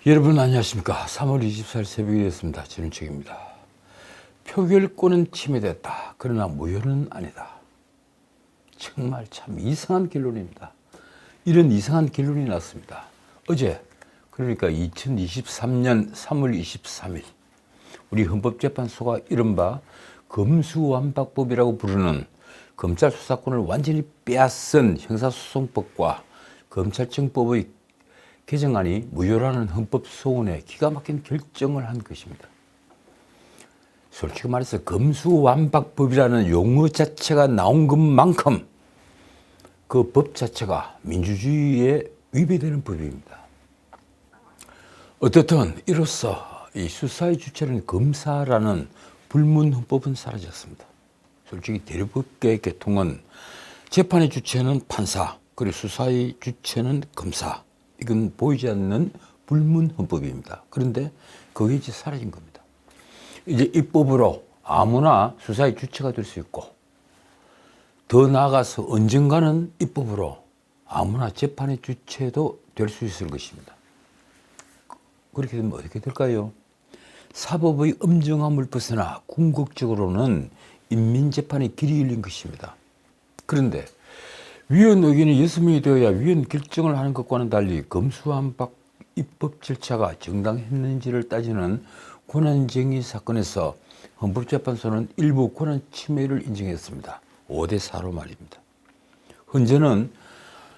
여러분 안녕하십니까. 3월 24일 새벽이 됐습니다. 진은책입니다. 표결권은 침해됐다. 그러나 무효는 아니다. 정말 참 이상한 결론입니다. 이런 이상한 결론이 났습니다. 어제 그러니까 2023년 3월 23일 우리 헌법재판소가 이른바 검수완박법이라고 부르는 검찰 수사권을 완전히 빼앗은 형사소송법과 검찰청법의 개정안이 무효라는 헌법소원에 기가 막힌 결정을 한 것입니다. 솔직히 말해서 검수완박법이라는 용어 자체가 나온 것만큼 그 법 자체가 민주주의에 위배되는 법입니다. 어떻든 이로써 이 수사의 주체는 검사라는 불문헌법은 사라졌습니다. 솔직히 대립법계의 개통은 재판의 주체는 판사, 그리고 수사의 주체는 검사. 이건 보이지 않는 불문헌법입니다. 그런데 그게 이제 사라진 겁니다. 이제 이 법으로 아무나 수사의 주체가 될 수 있고, 더 나아가서 언젠가는 이 법으로 아무나 재판의 주체도 될 수 있을 것입니다. 그렇게 되면 어떻게 될까요? 사법의 엄정함을 벗어나 궁극적으로는 인민재판의 길이 열린 것입니다. 그런데 위원 의견이 6명이 되어야 위원 결정을 하는 것과는 달리 검수완박 입법 절차가 정당했는지를 따지는 권한쟁의 사건에서 헌법재판소는 일부 권한 침해를 인정했습니다. 5대4로 말입니다. 헌재는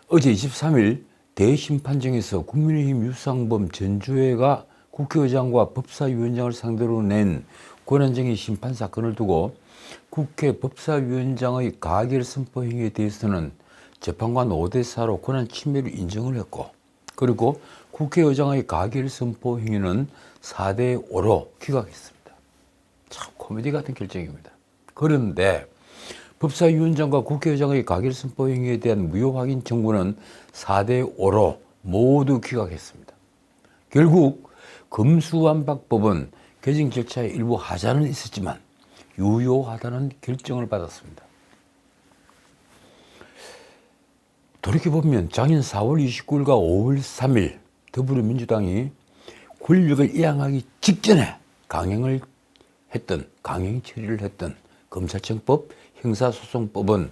어제 23일 대심판정에서 국민의힘 유상범 전주회가 국회의장과 법사위원장을 상대로 낸 권한쟁의 심판 사건을 두고 국회 법사위원장의 가결 선포 행위에 대해서는 재판관 5대4로 권한 침해를 인정을 했고, 그리고 국회의장의 가결 선포 행위는 4대5로 기각했습니다. 참 코미디 같은 결정입니다. 그런데 법사위원장과 국회의장의 가결 선포 행위에 대한 무효 확인 청구는 4대5로 모두 기각했습니다. 결국 검수완박법은 개정 절차에 일부 하자는 있었지만 유효하다는 결정을 받았습니다. 돌이켜보면 작년 4월 29일과 5월 3일 더불어민주당이 권력을 이양하기 직전에 강행 처리를 했던 검찰청법, 형사소송법은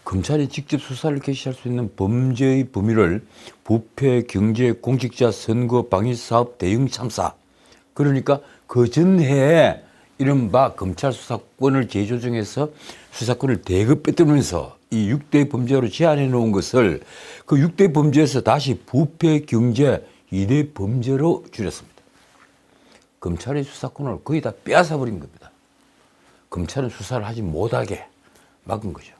검찰이 직접 수사를 개시할 수 있는 범죄의 범위를 부패, 경제, 공직자, 선거, 방위사업, 대응 참사, 그러니까 그 전해에 이른바 검찰 수사권을 재조정해서 수사권을 대거 뺏으면서 이 6대 범죄로 제한해 놓은 것을 그 6대 범죄에서 다시 부패, 경제, 2대 범죄로 줄였습니다. 검찰의 수사권을 거의 다 빼앗아 버린 겁니다. 검찰은 수사를 하지 못하게 막은 거죠.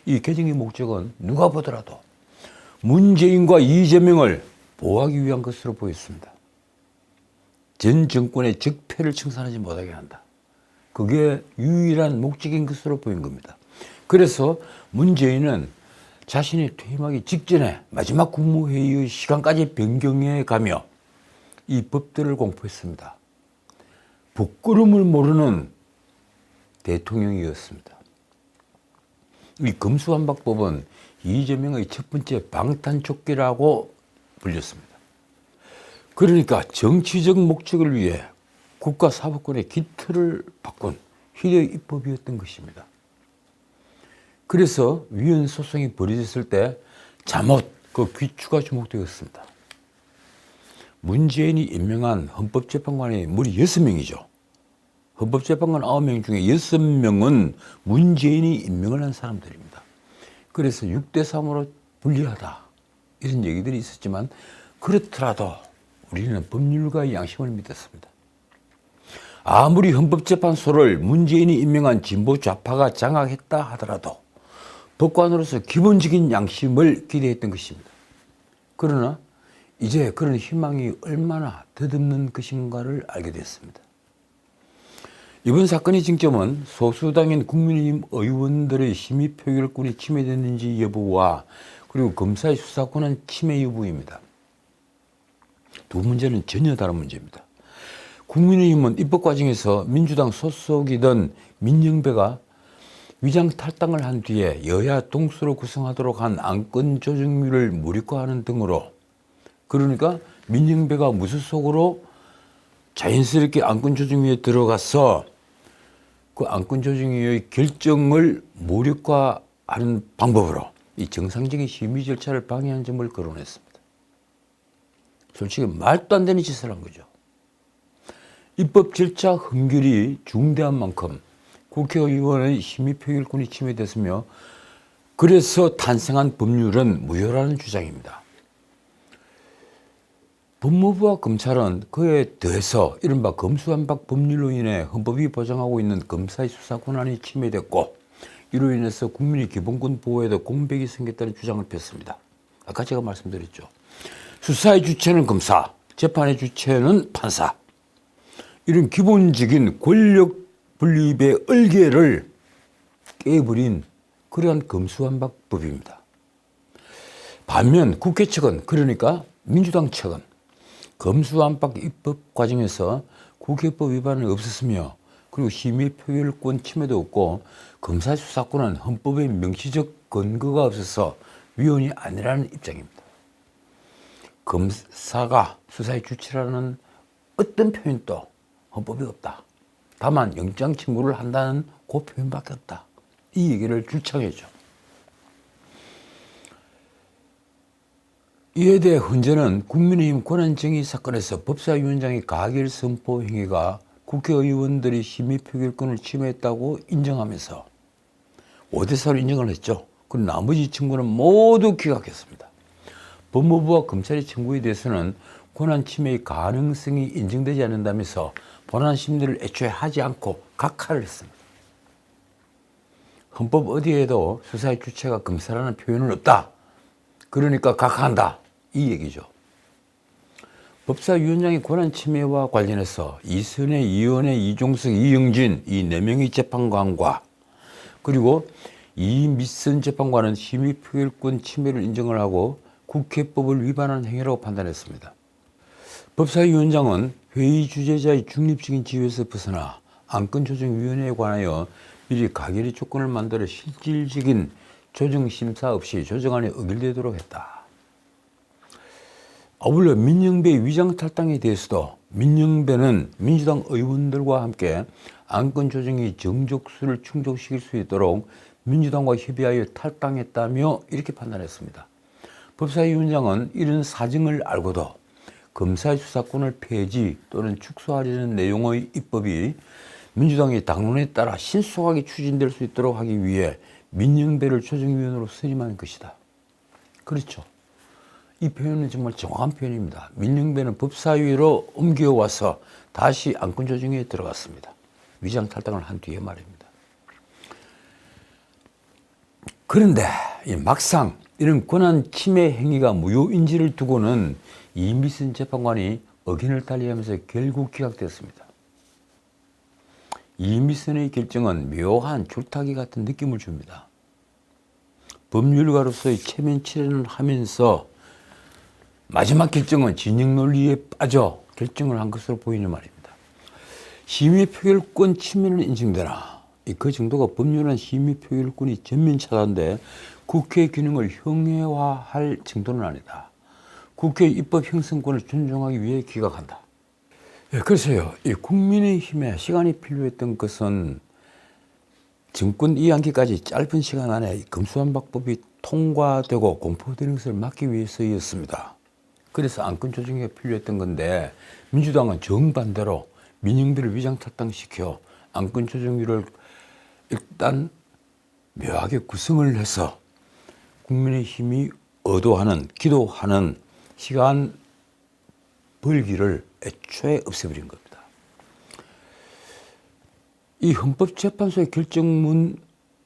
이 개정의 목적은 누가 보더라도 문재인과 이재명을 보호하기 위한 것으로 보였습니다. 전 정권의 적폐를 청산하지 못하게 한다. 그게 유일한 목적인 것으로 보인 겁니다. 그래서 문재인은 자신이 퇴임하기 직전에 마지막 국무회의의 시간까지 변경해 가며 이 법들을 공포했습니다. 부끄러움을 모르는 대통령이었습니다. 이 검수완박법은 이재명의 첫 번째 방탄조끼라고 불렸습니다. 그러니까 정치적 목적을 위해 국가 사법권의 깃틀을 바꾼 희대의 입법이었던 것입니다. 그래서 위헌 소송이 벌어졌을 때 잠옷 그 귀추가 주목되었습니다. 문재인이 임명한 헌법재판관이 무려 6명이죠. 헌법재판관 9명 중에 6명은 문재인이 임명을 한 사람들입니다. 그래서 6대3으로 불리하다 이런 얘기들이 있었지만 그렇더라도 우리는 법률가의 양심을 믿었습니다. 아무리 헌법재판소를 문재인이 임명한 진보 좌파가 장악했다 하더라도 법관으로서 기본적인 양심을 기대했던 것입니다. 그러나 이제 그런 희망이 얼마나 덧없는 것인가를 알게 됐습니다. 이번 사건의 쟁점은 소수당인 국민의힘 의원들의 심의 표결권이 침해됐는지 여부와 그리고 검사의 수사권한 침해 여부입니다. 두 문제는 전혀 다른 문제입니다. 국민의힘은 입법 과정에서 민주당 소속이던 민영배가 위장 탈당을 한 뒤에 여야 동수로 구성하도록 한 안건 조정률을 무력화하는 등으로, 그러니까 민영배가 무소속으로 자연스럽게 안건조정위에 들어가서 그 안건조정위의 결정을 무력화하는 방법으로 이 정상적인 심의 절차를 방해한 점을 거론했습니다. 솔직히 말도 안 되는 짓을 한 거죠. 입법 절차 흥결이 중대한 만큼 국회의원의 심의 표결권이 침해됐으며 그래서 탄생한 법률은 무효라는 주장입니다. 법무부와 검찰은 그에 더해서 이른바 검수완박 법률로 인해 헌법이 보장하고 있는 검사의 수사 권한이 침해됐고 이로 인해서 국민의 기본권 보호에도 공백이 생겼다는 주장을 폈습니다. 아까 제가 말씀드렸죠. 수사의 주체는 검사, 재판의 주체는 판사. 이런 기본적인 권력 분립의 얼개를 깨버린 그러한 검수완박법입니다. 반면 국회 측은 그러니까 민주당 측은 검수완박 입법 과정에서 국회법 위반은 없었으며 그리고 심의 표결권 침해도 없고 검사 수사권은 헌법의 명시적 근거가 없어서 위헌이 아니라는 입장입니다. 검사가 수사의 주체라는 어떤 표현도 헌법에 없다. 다만 영장 청구를 한다는 그 표현밖에 없다. 이 얘기를 주창했죠. 이에 대해 헌재는 국민의힘 권한쟁의 사건에서 법사위원장의 가결 선포 행위가 국회의원들이 심의 표결권을 침해했다고 인정하면서 5대4로 인정을 했죠. 그리고 나머지 청구는 모두 기각했습니다. 법무부와 검찰의 청구에 대해서는 권한 침해의 가능성이 인정되지 않는다면서 본안 심리를 애초에 하지 않고 각하를 했습니다. 헌법 어디에도 수사의 주체가 검사라는 표현은 없다. 그러니까 각하한다. 이 얘기죠. 법사위원장의 권한 침해와 관련해서 이선혜, 이은혜, 이종석, 이영진 이 4명의 재판관과 그리고 이미선 재판관은 심의 표결권 침해를 인정을 하고 국회법을 위반한 행위라고 판단했습니다. 법사위원장은 회의 주재자의 중립적인 지위에서 벗어나 안건조정위원회에 관하여 미리 가결의 조건을 만들어 실질적인 조정심사 없이 조정안이 의결되도록 했다. 아울러 민영배 위장탈당에 대해서도 민영배는 민주당 의원들과 함께 안건조정이 정족수를 충족시킬 수 있도록 민주당과 협의하여 탈당했다며 이렇게 판단했습니다. 법사위원장은 이런 사정을 알고도 검사의 수사권을 폐지 또는 축소하려는 내용의 입법이 민주당의 당론에 따라 신속하게 추진될 수 있도록 하기 위해 민영배를 조정위원으로 선임한 것이다. 그렇죠. 이 표현은 정말 정확한 표현입니다. 민영배는 법사위로 옮겨와서 다시 안건조정에 들어갔습니다. 위장탈당을 한 뒤에 말입니다. 그런데 막상 이런 권한 침해 행위가 무효인지를 두고는 이미선 재판관이 의견을 달리하면서 결국 기각되었습니다. 이미선의 결정은 묘한 줄타기 같은 느낌을 줍니다. 법률가로서의 체면 치레를 하면서 마지막 결정은 진영 논리에 빠져 결정을 한 것으로 보이는 말입니다. 심의 표결권 침해는 인정되나 그 정도가 법률안 심의 표결권이 전면 차단돼 국회 기능을 형해화할 정도는 아니다. 국회 입법 형성권을 존중하기 위해 기각한다. 그래서요, 이 국민의힘에 시간이 필요했던 것은 정권 이양기까지 짧은 시간 안에 검수완박법이 통과되고 공포되는 것을 막기 위해서였습니다. 그래서 안건조정이 필요했던 건데 민주당은 정반대로 민영배를 위장탈당시켜 안건조정위를 일단 묘하게 구성을 해서 국민의힘이 의도하는, 기도하는 시간 벌기를 애초에 없애버린 겁니다. 이 헌법재판소의 결정문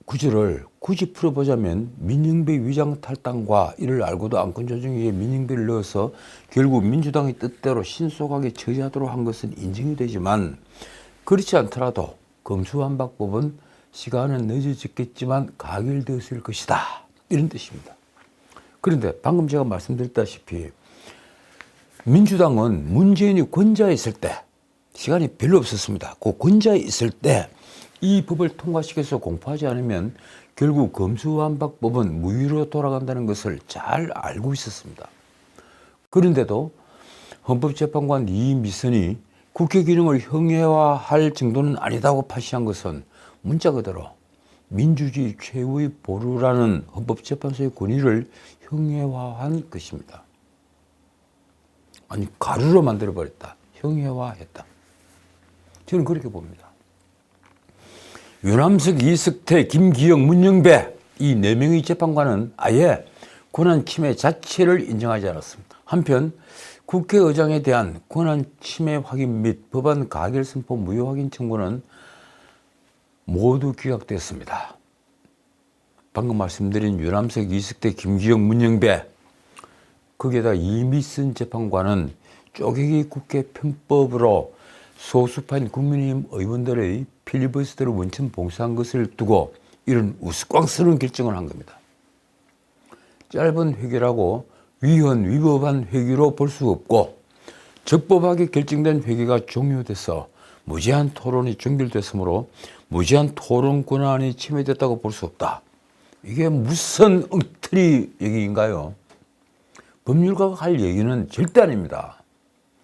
구절을 굳이 풀어보자면 민영배 위장탈당과 이를 알고도 안건조정위에 민영배를 넣어서 결국 민주당의 뜻대로 신속하게 처리하도록 한 것은 인정이 되지만 그렇지 않더라도 검수완박법은 시간은 늦어졌겠지만 가결되었을 것이다. 이런 뜻입니다. 그런데 방금 제가 말씀드렸다시피 민주당은 문재인이 권좌에 있을 때 시간이 별로 없었습니다. 그 권좌에 있을 때 이 법을 통과시켜서 공포하지 않으면 결국 검수완박법은 무효로 돌아간다는 것을 잘 알고 있었습니다. 그런데도 헌법재판관 이미선이 국회 기능을 형해화할 정도는 아니다고 파시한 것은 문자 그대로 민주주의 최후의 보루라는 헌법재판소의 권위를 형해화한 것입니다. 아니, 가루로 만들어버렸다. 형해화했다. 저는 그렇게 봅니다. 유남석, 이석태, 김기영, 문영배 이 4명의 재판관은 아예 권한 침해 자체를 인정하지 않았습니다. 한편 국회의장에 대한 권한 침해 확인 및 법안 가결 선포 무효 확인 청구는 모두 기각됐습니다. 방금 말씀드린 유남석, 이석태, 김기영, 문영배 거기에다 이미선 재판관은 쪼개기 국회 편법으로 소수파인 국민의힘 의원들의 필리버스터를 원천 봉쇄한 것을 두고 이런 우스꽝스러운 결정을 한 겁니다. 짧은 회기라고 위헌위법한 회기로 볼 수 없고 적법하게 결정된 회기가 종료돼서 무제한 토론이 종결됐으므로 무제한 토론 권한이 침해됐다고 볼 수 없다. 이게 무슨 엉터리 얘기인가요? 법률가가 할 얘기는 절대 아닙니다.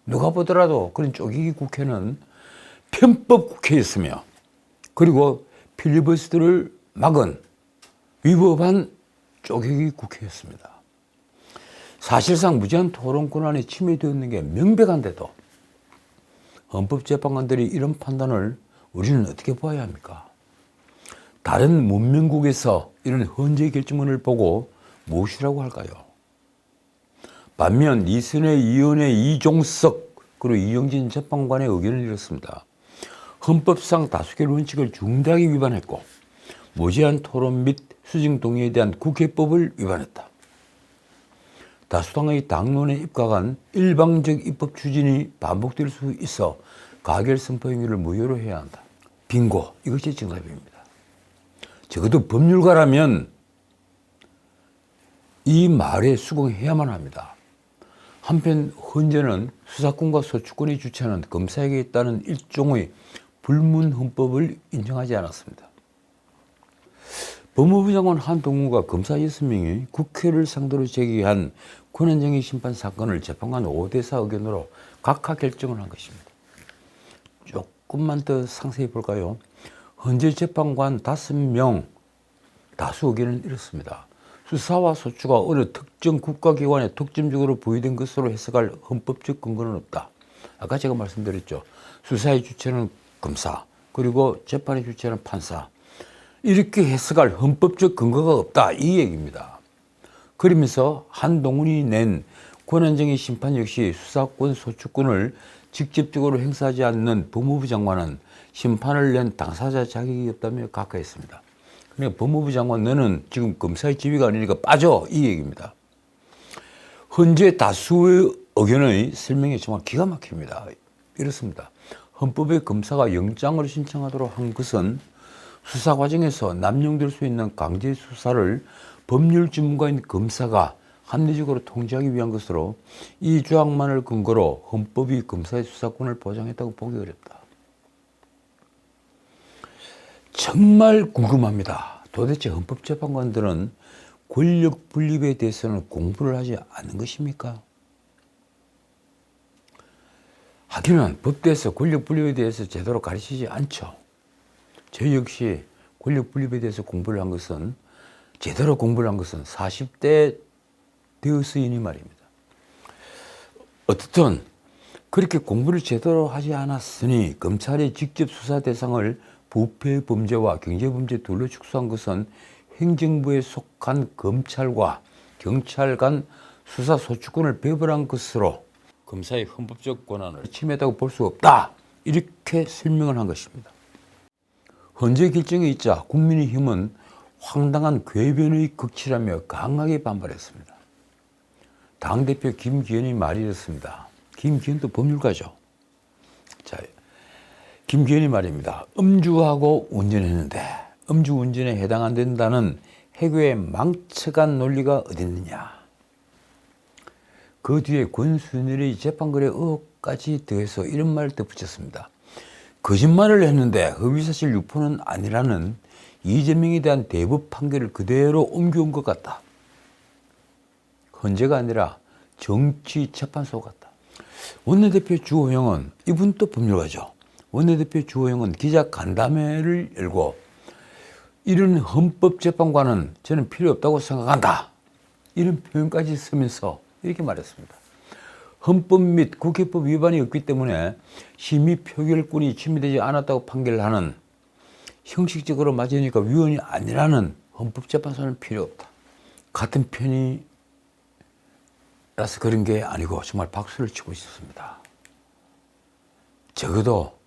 누가 보더라도 그런 쪼개기 국회는 편법 국회였으며 그리고 필리버스터를 막은 위법한 쪼개기 국회였습니다. 사실상 무제한 토론 권한이 침해되었는 게 명백한데도 헌법재판관들이 이런 판단을 우리는 어떻게 봐야 합니까? 다른 문명국에서 이런 헌재 결정문을 보고 무엇이라고 할까요? 반면 이순애, 이은혜, 이종석 그리고 이영진 재판관의 의견을 이렇습니다. 헌법상 다수결 원칙을 중대하게 위반했고 무제한 토론 및 수정 동의에 대한 국회법을 위반했다. 다수당의 당론에 입각한 일방적 입법 추진이 반복될 수 있어 가결 선포 행위를 무효로 해야 한다. 빙고, 이것이 정답입니다. 적어도 법률가라면 이 말에 수긍해야만 합니다. 한편 헌재는 수사권과 소추권이 주체하는 검사에게 있다는 일종의 불문헌법을 인정하지 않았습니다. 법무부 장관 한동훈과 검사 6명이 국회를 상대로 제기한 권한쟁의 심판 사건을 재판관 5대4 의견으로 각하 결정을 한 것입니다. 조금만 더 상세히 볼까요? 헌재 재판관 5명 다수 의견은 이렇습니다. 수사와 소추가 어느 특정 국가기관에 독점적으로 부여된 것으로 해석할 헌법적 근거는 없다. 아까 제가 말씀드렸죠. 수사의 주체는 검사, 그리고 재판의 주체는 판사. 이렇게 해석할 헌법적 근거가 없다. 이 얘기입니다. 그러면서 한동훈이 낸 권한쟁의 심판 역시 수사권, 소추권을 직접적으로 행사하지 않는 법무부 장관은 심판을 낸 당사자 자격이 없다며 각하했습니다. 그러니까 법무부 장관 너는 지금 검사의 지위가 아니니까 빠져 이 얘기입니다. 헌재 다수의 의견의 설명이 정말 기가 막힙니다. 이렇습니다. 헌법에 검사가 영장을 신청하도록 한 것은 수사 과정에서 남용될 수 있는 강제 수사를 법률 전문가인 검사가 합리적으로 통제하기 위한 것으로 이 조항만을 근거로 헌법이 검사의 수사권을 보장했다고 보기 어렵다. 정말 궁금합니다. 도대체 헌법재판관들은 권력 분립에 대해서는 공부를 하지 않은 것입니까? 하기는 법대에서 권력 분립에 대해서 제대로 가르치지 않죠. 저 역시 권력 분립에 대해서 공부를 한 것은 제대로 공부를 한 것은 40대 되어서이니 말입니다. 어떻든 그렇게 공부를 제대로 하지 않았으니 검찰이 직접 수사 대상을 부패 범죄와 경제 범죄 둘로 축소한 것은 행정부에 속한 검찰과 경찰 간 수사 소추권을 배분한 것으로 검사의 헌법적 권한을 침해했다고 볼 수 없다. 이렇게 설명을 한 것입니다. 헌재 결정에 있자 국민의힘은 황당한 궤변의 극치라며 강하게 반발했습니다. 당대표 김기현이 말이 이렇습니다. 김기현도 법률가죠. 자, 김기현이 말입니다. 음주하고 운전했는데 음주운전에 해당 안 된다는 해괴의 망측한 논리가 어딨느냐. 그 뒤에 권순일의 재판거래 의혹까지 더해서 이런 말을 덧붙였습니다. 거짓말을 했는데 허위사실 유포는 아니라는 이재명에 대한 대법 판결을 그대로 옮겨온 것 같다. 헌재가 아니라 정치 재판소 같다. 원내대표 주호영은 이분 또 법률가죠. 원내대표 주호영은 기자간담회를 열고 이런 헌법재판관은 저는 필요 없다고 생각한다. 이런 표현까지 쓰면서 이렇게 말했습니다. 헌법 및 국회법 위반이 없기 때문에 심의 표결권이 침해되지 않았다고 판결하는 형식적으로 맞으니까 위원이 아니라는 헌법재판소는 필요 없다. 같은 편이라서 그런 게 아니고 정말 박수를 치고 있었습니다. 적어도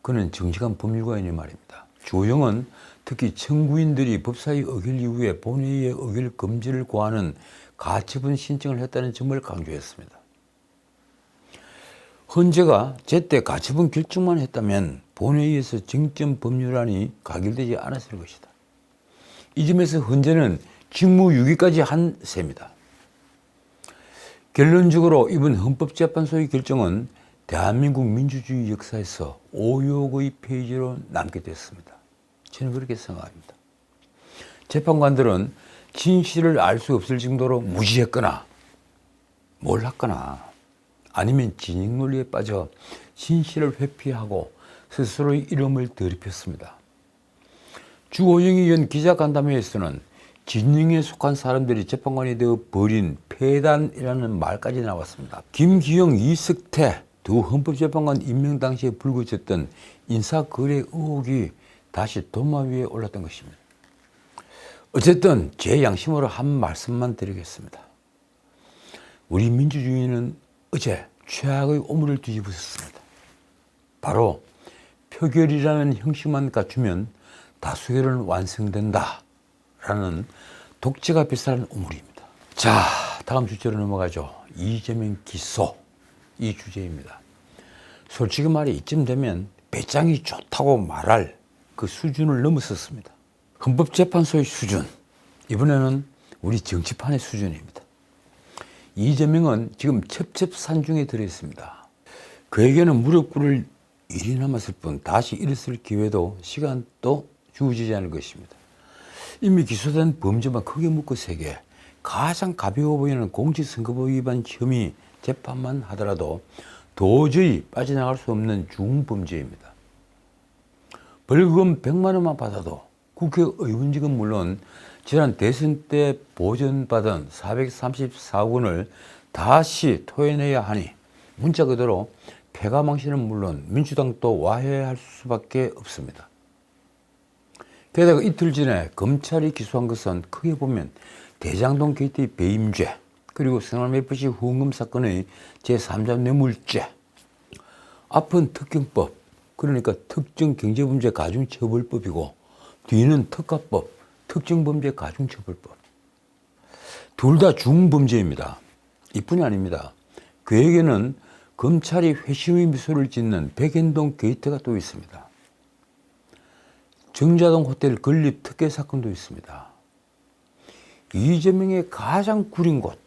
그는 정직한 법률가이니 말입니다. 주호영은 특히 청구인들이 법사위 의결 이후에 본회의의 의결 금지를 고하는 가처분 신청을 했다는 점을 강조했습니다. 헌재가 제때 가처분 결정만 했다면 본회의에서 쟁점 법률안이 가결되지 않았을 것이다. 이 점에서 헌재는 직무유기까지 한 셈이다. 결론적으로 이번 헌법재판소의 결정은 대한민국 민주주의 역사에서 오욕의 페이지로 남게 됐습니다. 저는 그렇게 생각합니다. 재판관들은 진실을 알 수 없을 정도로 무지했거나 몰랐거나 아니면 진영 논리에 빠져 진실을 회피하고 스스로의 이름을 더럽혔습니다. 주호영이 연 기자간담회에서는 진영에 속한 사람들이 재판관이 되어 벌인 폐단이라는 말까지 나왔습니다. 김기영, 이석태 두 헌법재판관 임명 당시에 불거졌던 인사거래 의혹이 다시 도마 위에 올랐던 것입니다. 어쨌든 제 양심으로 한 말씀만 드리겠습니다. 우리 민주주의는 어제 최악의 오물을 뒤집었습니다. 바로 표결이라는 형식만 갖추면 다수결은 완성된다 라는 독재가 비슷한 오물입니다. 자, 다음 주제로 넘어가죠. 이재명 기소, 이 주제입니다. 솔직히 말해 이쯤 되면 배짱이 좋다고 말할 그 수준을 넘어섰습니다. 헌법재판소의 수준, 이번에는 우리 정치판의 수준입니다. 이재명은 지금 첩첩산중에 들어있습니다. 그에게는 무릎 꿇을 일이 남았을 뿐 다시 일어설 기회도 시간도 주어지지 않을 것입니다. 이미 기소된 범죄만 크게 묶어 3개, 가장 가벼워 보이는 공직선거법 위반 혐의 재판만 하더라도 도저히 빠져나갈 수 없는 중범죄입니다. 벌금 100만 원만 받아도 국회의원직은 물론 지난 대선 때 보전받은 434억 원을 다시 토해내야 하니 문자 그대로 패가망신은 물론 민주당도 와해할 수밖에 없습니다. 게다가 이틀 전에 검찰이 기소한 것은 크게 보면 대장동 게이트 배임죄, 그리고 성남FC 후원금 사건의 제3자 뇌물죄, 앞은 특경법, 그러니까 특정경제범죄 가중처벌법이고 뒤는 특가법, 특정범죄 가중처벌법. 둘 다 중범죄입니다. 이뿐이 아닙니다. 그에게는 검찰이 회심의 미소를 짓는 백현동 게이트가 또 있습니다. 정자동 호텔 건립 특혜 사건도 있습니다. 이재명의 가장 구린 곳,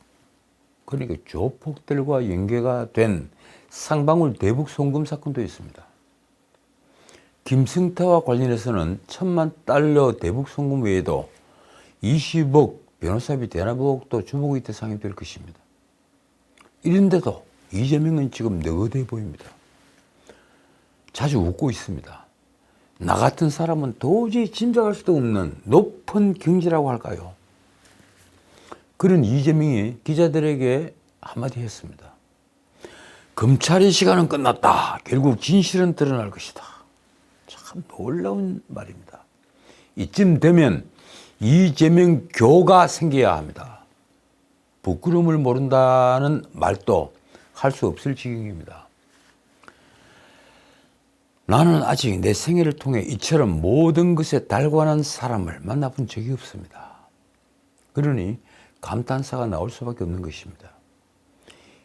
그러니까 조폭들과 연계가 된 상방울 대북 송금 사건도 있습니다. 김승태와 관련해서는 1,000만 달러 대북 송금 외에도 20억 변호사비 대납 의혹도 주목의 대상이 될 것입니다. 이런데도 이재명은 지금 너그대 보입니다. 자주 웃고 있습니다. 나 같은 사람은 도저히 짐작할 수도 없는 높은 경지라고 할까요? 그런 이재명이 기자들에게 한마디 했습니다. 검찰의 시간은 끝났다. 결국 진실은 드러날 것이다. 참 놀라운 말입니다. 이쯤 되면 이재명 교가 생겨야 합니다. 부끄러움을 모른다는 말도 할 수 없을 지경입니다. 나는 아직 내 생애를 통해 이처럼 모든 것에 달관한 사람을 만나본 적이 없습니다. 그러니 감탄사가 나올 수밖에 없는 것입니다.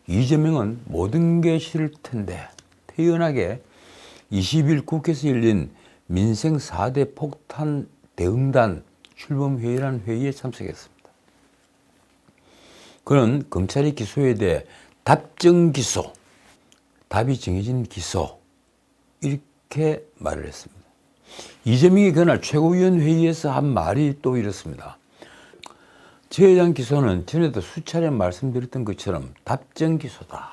이재명은 모든 게 싫을 텐데 태연하게 20일 국회에서 열린 민생 4대 폭탄 대응단 출범회의라는 회의에 참석했습니다. 그는 검찰의 기소에 대해 답정 기소, 답이 정해진 기소, 이렇게 말을 했습니다. 이재명이 그날 최고위원 회의에서 한 말이 또 이렇습니다. 저에 대한 기소는 전에도 수차례 말씀드렸던 것처럼 답정 기소다.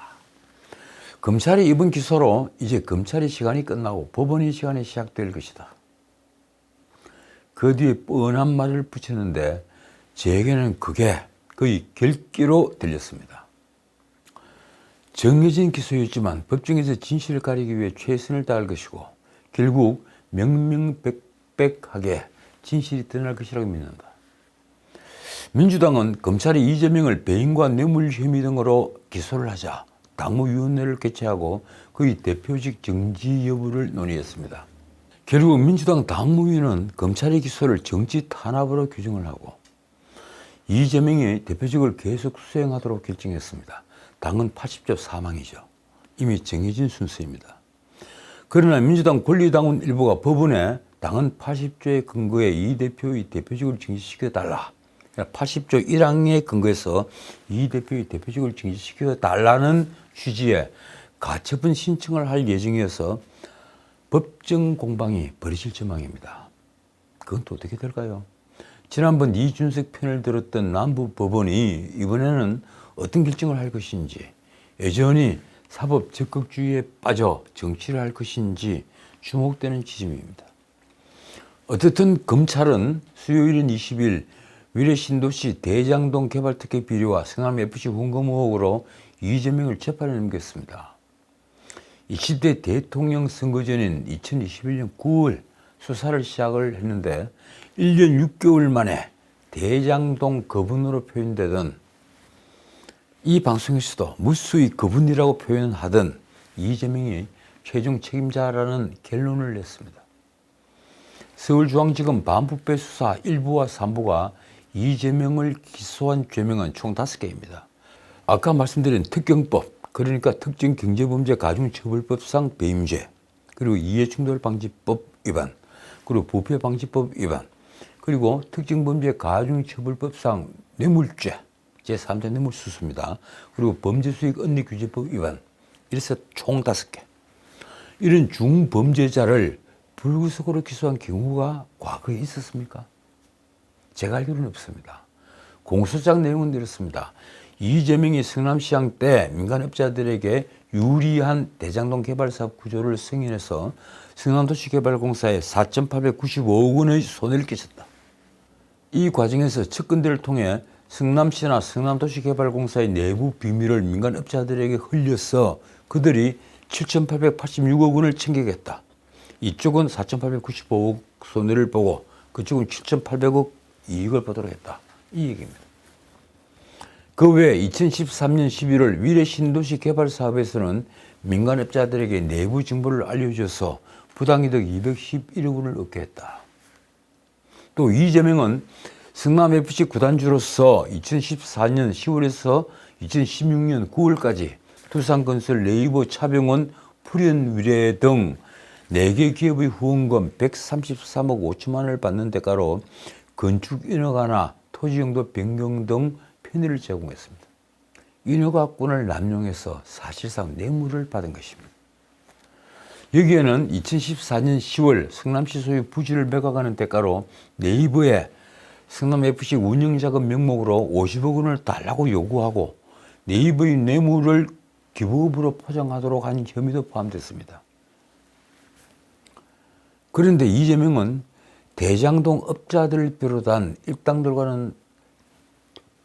검찰이 이번 기소로 이제 검찰의 시간이 끝나고 법원의 시간이 시작될 것이다. 그 뒤에 뻔한 말을 붙였는데 제게는 그게 거의 결기로 들렸습니다. 정해진 기소였지만 법정에서 진실을 가리기 위해 최선을 다할 것이고 결국 명명백백하게 진실이 드러날 것이라고 믿는다. 민주당은 검찰이 이재명을 배임과 뇌물 혐의 등으로 기소를 하자 당무위원회를 개최하고 그의 대표직 정지 여부를 논의했습니다. 결국 민주당 당무위는 검찰의 기소를 정치 탄압으로 규정을 하고 이재명이 대표직을 계속 수행하도록 결정했습니다. 당은 80조 사망이죠. 이미 정해진 순서입니다. 그러나 민주당 권리당원 일부가 법원에 당헌 80조의 근거에 이 대표의 대표직을 정지시켜달라. 80조 1항에 근거해서 이 대표의 대표직을 정지시켜달라는 취지의 가처분 신청을 할 예정이어서 법정 공방이 벌어질 전망입니다. 그건 또 어떻게 될까요? 지난번 이준석 편을 들었던 남부법원이 이번에는 어떤 결정을 할 것인지, 여전히 사법 적극주의에 빠져 정치를 할 것인지 주목되는 지점입니다. 어떻든 검찰은 수요일인 20일 위례신도시 대장동 개발특혜 비리와 성남FC 후원금 의혹으로 이재명을 재판에 넘겼습니다. 20대 대통령 선거 전인 2021년 9월 수사를 시작을 했는데 1년 6개월 만에 대장동 거분으로 표현되던 이 방송에서도 무수히 거분이라고 표현하던 이재명이 최종 책임자라는 결론을 냈습니다. 서울중앙지검 반부패 수사 1부와 3부가 이재명을 기소한 죄명은 총 5개입니다. 아까 말씀드린 특경법, 그러니까 특정경제범죄 가중처벌법상 배임죄, 그리고 이해충돌방지법 위반, 그리고 부패방지법 위반, 그리고 특정범죄 가중처벌법상 뇌물죄, 제3자 뇌물수수입니다. 그리고 범죄수익 은닉규제법 위반, 이래서 총 5개. 이런 중범죄자를 불구속으로 기소한 경우가 과거에 있었습니까? 제가 알기로는 없습니다. 공소장 내용은 이렇습니다. 이재명이 성남시장 때 민간업자들에게 유리한 대장동 개발사업 구조를 승인해서 성남도시개발공사에 4,895억 원의 손해를 끼쳤다. 이 과정에서 측근들을 통해 성남시나 성남도시개발공사의 내부 비밀을 민간업자들에게 흘려서 그들이 7,886억 원을 챙기겠다. 이쪽은 4,895억 손해를 보고 그쪽은 7,800억 이익을 보도록 했다. 이 얘기입니다. 그 외에 2013년 11월 위례신도시 개발 사업에서는 민간업자들에게 내부 정보를 알려줘서 부당이득 211억 원을 얻게 했다. 또 이재명은 성남FC 구단주로서 2014년 10월에서 2016년 9월까지 두산건설, 네이버, 차병원, 풀현위례 등 4개 기업의 후원금 133억 5천만 원을 받는 대가로 건축 인허가나 토지용도 변경 등 편의를 제공했습니다. 인허가권을 남용해서 사실상 뇌물을 받은 것입니다. 여기에는 2014년 10월 성남시 소유 부지를 매각하는 대가로 네이버에 성남FC 운영자금 명목으로 50억 원을 달라고 요구하고 네이버의 뇌물을 기부업으로 포장하도록 한 혐의도 포함됐습니다. 그런데 이재명은 대장동 업자들을 비롯한 일당들과는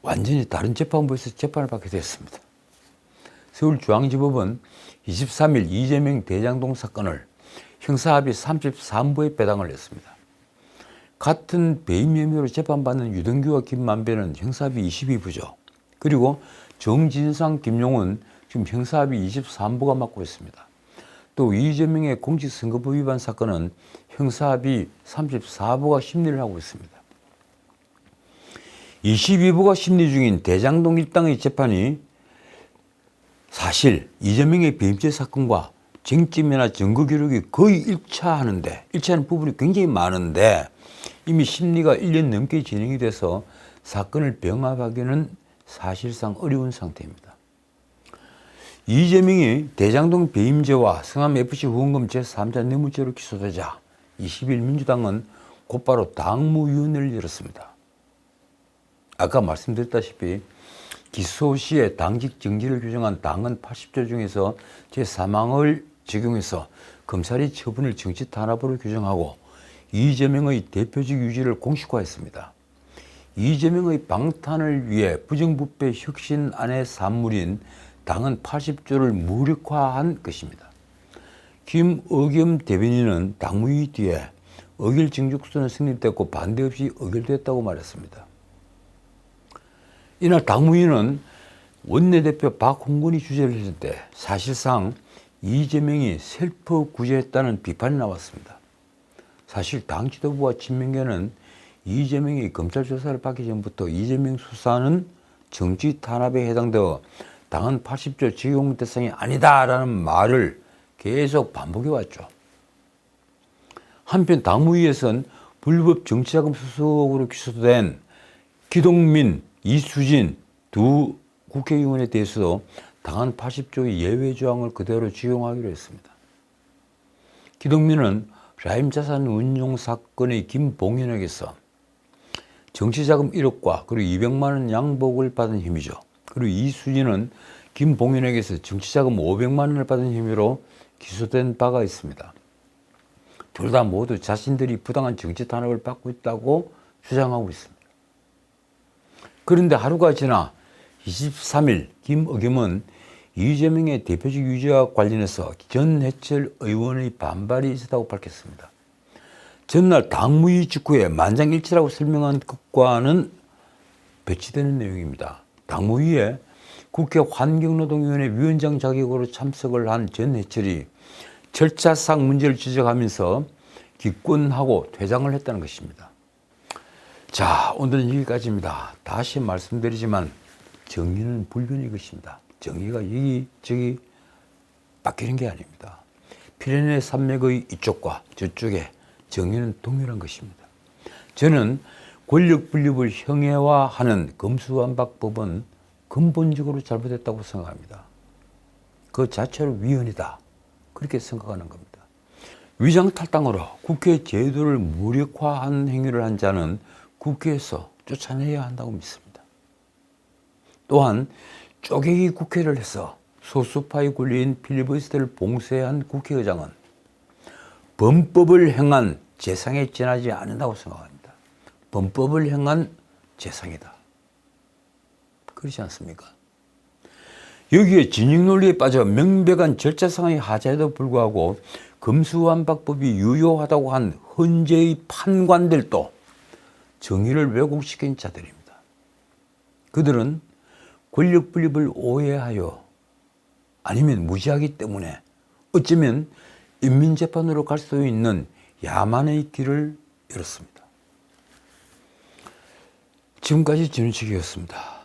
완전히 다른 재판부에서 재판을 받게 됐습니다. 서울중앙지법은 23일 이재명 대장동 사건을 형사합의 33부에 배당을 했습니다. 같은 배임 혐의로 재판받는 유동규와 김만배는 형사합의 22부죠. 그리고 정진상, 김용은 지금 형사합의 23부가 맡고 있습니다. 또 이재명의 공직선거법 위반 사건은 형사합의 34부가 심리를 하고 있습니다. 22부가 심리 중인 대장동 일당의 재판이 사실 이재명의 배임죄 사건과 쟁점이나 증거 기록이 거의 일치하는 부분이 굉장히 많은데 이미 심리가 1년 넘게 진행이 돼서 사건을 병합하기는 사실상 어려운 상태입니다. 이재명이 대장동 배임죄와 성남FC 후원금 제3자 뇌물죄로 기소되자 20일 민주당은 곧바로 당무위원회를 열었습니다. 아까 말씀드렸다시피 기소 시에 당직 정지를 규정한 당헌 80조 중에서 제3항을 적용해서 검찰이 처분을 정치 탄압으로 규정하고 이재명의 대표직 유지를 공식화했습니다. 이재명의 방탄을 위해 부정부패 혁신안의 산물인 당헌 80조를 무력화한 것입니다. 김의겸 대변인은 당무위 뒤에 의결 정족수는 성립됐고 반대 없이 의결됐다고 말했습니다. 이날 당무위는 원내대표 박홍근이 주재를 했을 때 사실상 이재명이 셀프 구제했다는 비판이 나왔습니다. 사실 당 지도부와 친명계는 이재명이 검찰 조사를 받기 전부터 이재명 수사는 정치 탄압에 해당되어 당헌 80조 적용 대상이 아니다라는 말을 계속 반복해 왔죠. 한편 당무위에선 불법 정치자금 수수으로 기소된 기동민, 이수진 두 국회의원에 대해서도 당헌 80조의 예외 조항을 그대로 적용하기로 했습니다. 기동민은 라임자산 운용 사건의 김봉현에게서 정치자금 1억과 그리고 200만 원 양복을 받은 혐의죠. 그리고 이수진은 김봉현에게서 정치자금 500만 원을 받은 혐의로 기소된 바가 있습니다. 둘 다 모두 자신들이 부당한 정치 탄압을 받고 있다고 주장하고 있습니다. 그런데 하루가 지나 23일 김의겸은 이재명의 대표직 유지와 관련해서 전해철 의원의 반발이 있었다고 밝혔습니다. 전날 당무위 직후에 만장일치라고 설명한 것과는 배치되는 내용입니다. 당무위에 국회 환경노동위원회 위원장 자격으로 참석을 한 전해철이 절차상 문제를 지적하면서 기권하고 퇴장을 했다는 것입니다. 자, 오늘은 여기까지입니다. 다시 말씀드리지만 정의는 불변의 것입니다. 정의가 여기저기 바뀌는 게 아닙니다. 피레네 산맥의 이쪽과 저쪽에 정의는 동일한 것입니다. 저는 권력 분립을 형해화하는 검수완박법은 근본적으로 잘못했다고 생각합니다. 그 자체로 위헌이다. 그렇게 생각하는 겁니다. 위장탈당으로 국회 제도를 무력화한 행위를 한 자는 국회에서 쫓아내야 한다고 믿습니다. 또한 쪼개기 국회를 해서 소수파의 권리인 필리버스터를 봉쇄한 국회의장은 범법을 행한 재상에 지나지 않는다고 생각합니다. 범법을 행한 재상이다. 그렇지 않습니까? 여기에 진영 논리에 빠져 명백한 절차상의 하자에도 불구하고 검수완박법이 유효하다고 한 헌재의 판관들도 정의를 왜곡시킨 자들입니다. 그들은 권력 분립을 오해하여 아니면 무시하기 때문에 어쩌면 인민재판으로 갈 수 있는 야만의 길을 열었습니다. 지금까지 진우식이었습니다.